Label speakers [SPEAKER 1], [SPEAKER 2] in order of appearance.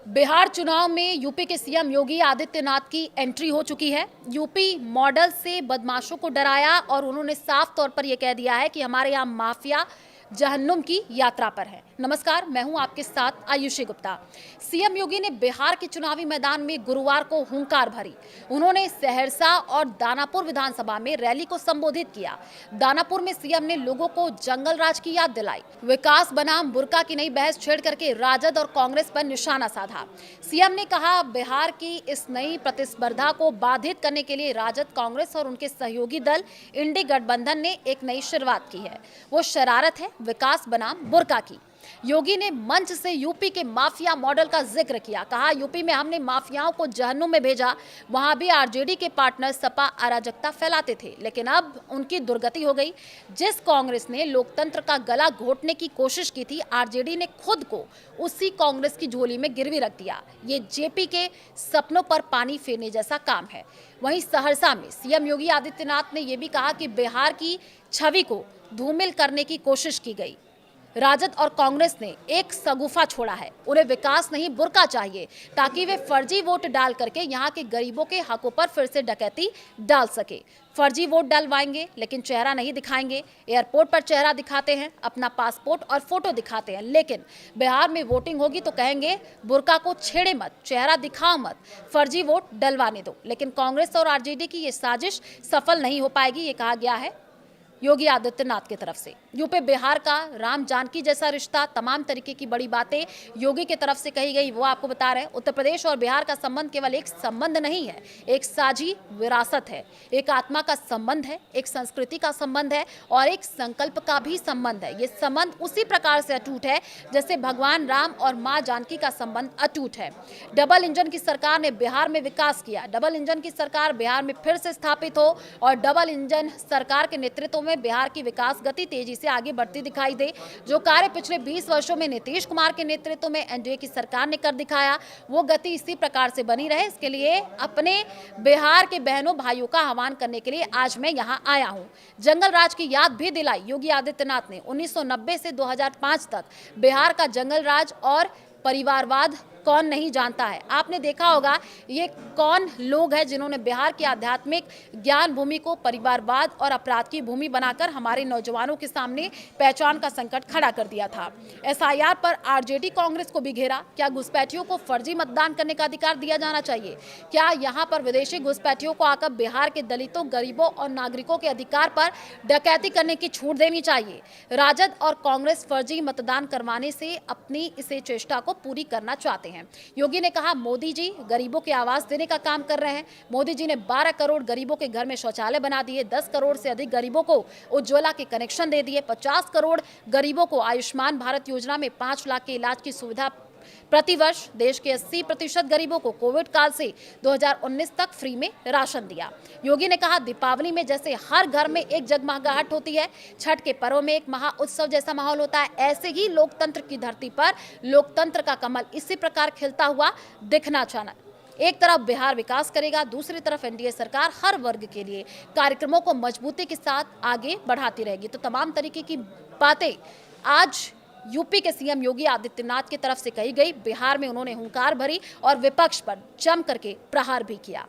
[SPEAKER 1] बिहार चुनाव में यूपी के सीएम योगी आदित्यनाथ की एंट्री हो चुकी है। यूपी मॉडल से बदमाशों को डराया और उन्होंने साफ तौर पर यह कह दिया है कि हमारे यहाँ माफिया जहन्नुम की यात्रा पर है। नमस्कार, मैं हूं आपके साथ आयुषी गुप्ता। सीएम योगी ने बिहार के चुनावी मैदान में गुरुवार को हुंकार भरी। उन्होंने सहरसा और दानापुर विधानसभा में रैली को संबोधित किया। दानापुर में सीएम ने लोगों को जंगल राज की याद दिलाई। विकास बनाम बुर्का की नई बहस छेड़ करके राजद और कांग्रेस पर निशाना साधा। सीएम ने कहा, बिहार की इस नई प्रतिस्पर्धा को बाधित करने के लिए राजद, कांग्रेस और उनके सहयोगी दल इंडी गठबंधन ने एक नई शुरुआत की है। वो शरारत है विकास बनाम बुर्का की। योगी ने मंच से यूपी के माफिया मॉडल का जिक्र किया। कहा, यूपी में हमने माफियाओं को जहन्नुम में भेजा। वहां भी आरजेडी के पार्टनर सपा अराजकता फैलाते थे, लेकिन अब उनकी दुर्गति हो गई। जिस कांग्रेस ने लोकतंत्र का गला घोटने की कोशिश की थी, आरजेडी ने खुद को उसी कांग्रेस की झोली में गिरवी रख दिया। ये जेपी के सपनों पर पानी फेरने जैसा काम है। वहीं सहरसा में सीएम योगी आदित्यनाथ ने यह भी कहा कि बिहार की छवि को धूमिल करने की कोशिश की गई। राजद और कांग्रेस ने एक सगुफा छोड़ा है। उन्हें विकास नहीं, बुर्का चाहिए, ताकि वे फर्जी वोट डाल करके यहाँ के गरीबों के हकों पर फिर से डकैती डाल सके। फर्जी वोट डलवाएंगे लेकिन चेहरा नहीं दिखाएंगे। एयरपोर्ट पर चेहरा दिखाते हैं, अपना पासपोर्ट और फोटो दिखाते हैं, लेकिन बिहार में वोटिंग होगी तो कहेंगे बुर्का को छेड़े मत, चेहरा दिखाओ मत, फर्जी वोट डलवाने दो। लेकिन कांग्रेस और आरजेडी की ये साजिश सफल नहीं हो पाएगी, ये कहा गया है योगी आदित्यनाथ की तरफ से। यूपी बिहार का राम जानकी जैसा रिश्ता, तमाम तरीके की बड़ी बातें योगी की तरफ से कही गई, वो आपको बता रहे हैं। उत्तर प्रदेश और बिहार का संबंध केवल एक संबंध नहीं है, एक साझी विरासत है, एक आत्मा का संबंध है, एक संस्कृति का संबंध है और एक संकल्प का भी संबंध है। ये संबंध उसी प्रकार से अटूट है जैसे भगवान राम और माँ जानकी का संबंध अटूट है। डबल इंजन की सरकार ने बिहार में विकास किया। डबल इंजन की सरकार बिहार में फिर से स्थापित हो और डबल इंजन सरकार के नेतृत्व में बिहार की विकास गति तेजी से आगे बढ़ती दिखाई दे। जो कार्य पिछले 20 वर्षों में नीतीश कुमार के नेतृत्व में एनडीए की सरकार ने कर दिखाया, वो गति इसी प्रकार से बनी रहे। इसके लिए अपने बिहार के बहनों भाइयों का आह्वान करने के लिए आज मैं यहां आया हूं। जंगल राज की याद भी दिलाई योगी आदित्यनाथ ने। 1990 से 2005 तक बिहार का जंगल राज और परिवारवाद कौन नहीं जानता है। आपने देखा होगा ये कौन लोग हैं जिन्होंने बिहार की आध्यात्मिक ज्ञान भूमि को परिवारवाद और अपराध की भूमि बनाकर हमारे नौजवानों के सामने पहचान का संकट खड़ा कर दिया था। एसआईआर पर आरजेडी कांग्रेस को भी घेरा। क्या घुसपैठियों को फर्जी मतदान करने का अधिकार दिया जाना चाहिए? क्या यहाँ पर विदेशी घुसपैठियों को आकर बिहार के दलितों, गरीबों और नागरिकों के अधिकार पर डकैती करने की छूट देनी चाहिए? राजद और कांग्रेस फर्जी मतदान करवाने से अपनी इसे चेष्टा को पूरी करना चाहते हैं। योगी ने कहा, मोदी जी गरीबों के आवास देने का काम कर रहे हैं। मोदी जी ने 12 करोड़ गरीबों के घर में शौचालय बना दिए, 10 करोड़ से अधिक गरीबों को उज्ज्वला के कनेक्शन दे दिए, 50 करोड़ गरीबों को आयुष्मान भारत योजना में 5 लाख के इलाज की सुविधा प्रतिवर्ष, देश के 80% गरीबों को कोविड काल से 2019 तक फ्री में राशन दिया। योगी ने कहा, दीपावली में जैसे हर घर में एक जगमगाहट होती है, छठ के पर्व में एक महा उत्सव जैसा माहौल होता है, ऐसे ही लोकतंत्र की धरती पर लोकतंत्र का कमल इसी प्रकार खिलता हुआ दिखना चाहिए। एक तरफ बिहार विकास करेगा, दूसरी तरफ एनडीए सरकार हर वर्ग के लिए कार्यक्रमों को मजबूती के साथ आगे बढ़ाती रहेगी। तो तमाम तरीके की बातें आज यूपी के सीएम योगी आदित्यनाथ की तरफ से कही गई। बिहार में उन्होंने हुंकार भरी और विपक्ष पर जम करके प्रहार भी किया।